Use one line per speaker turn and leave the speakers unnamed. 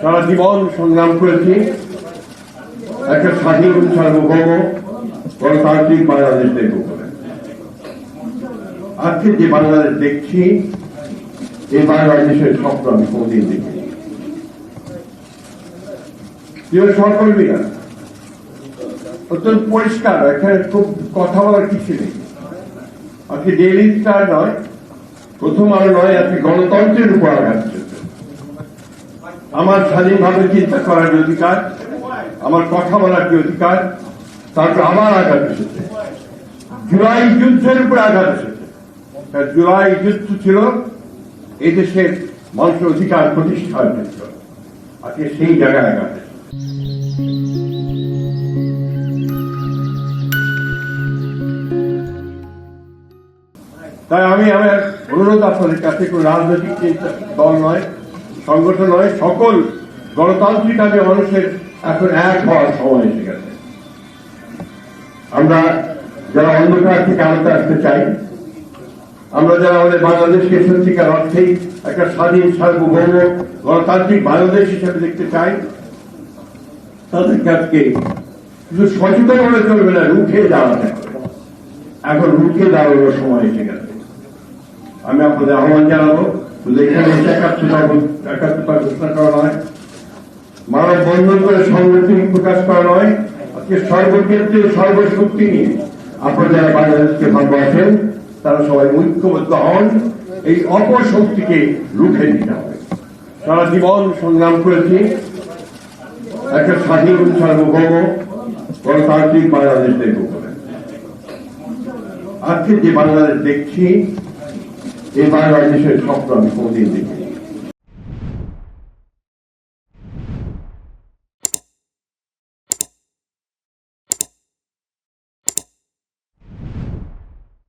সারা জীবন সংগ্রাম করেছি একটা স্বাধীন সার্বভৌম গণতান্ত্রিক বাংলাদেশ দেখব বলে। আজকে যে বাংলাদেশ দেখছি এই বাংলাদেশের স্বপ্ন আমি কোনদিন দেখিনি। সহকর্মীরা অত্যন্ত পরিষ্কার, এখানে খুব কথা বলার কিছু নেই। আজকে ডেইলি স্টার নয়, প্রথম আলো নয়, আজকে গণতন্ত্রের উপর আঘাত চলছে। আমার স্বাধীনভাবে চিন্তা করার অধিকার, আমার কথা বলার যে অধিকার, তারপর আবার আঘাত এসেছে। জুলাই যুদ্ধের উপর আঘাত এসেছে। জুলাই যুদ্ধ ছিল এই দেশের মানুষের অধিকার প্রতিষ্ঠার ক্ষেত্র, আজকে সেই জায়গায় আঘাত এসেছে। তাই আমি আমার অনুরোধ আপনাদের কাছে কোন রাজনৈতিক দল নয়, সংগঠন নয়, সকল গণতান্ত্রিক আগে মানুষের এখন এক হওয়ার সময় এসে গেছে। আমরা যারা অন্ধকার থেকে আলোতে আসতে চাই, আমরা যারা আমাদের বাংলাদেশকে সত্যিকার অর্থেই একটা স্বাধীন সার্বভৌম গণতান্ত্রিক বাংলাদেশ হিসেবে দেখতে চাই, তাদেরকে আজকে শুধু সচেতন হলে চলবে না, রুখে দাঁড়াতে হবে। এখন রুখে দাঁড়ানোর সময় এসে গেছে। আমি আপনাদের আহ্বান জানাবো, শুধু এখানে একাত্মতা ঘোষণা করা নয়, মানব বন্ধন করে সংহতি প্রকাশ করা নয়, আজকে সর্বক্ষেত্রে সর্বশক্তি নিয়ে আপনারা যারা বাংলাদেশকে ভালোবাসেন তারা সবাই ঐক্যবদ্ধ হন, এই অপশক্তিকে রুখে দিতে হবে। সারা জীবন সংগ্রাম করেছি একটা স্বাধীন সার্বভৌম গণতান্ত্রিক বাংলাদেশ দেখব বলে। আজকে যে বাংলাদেশ দেখছি এই বাংলাদেশের স্বপ্ন আমি কোনদিন দেখি।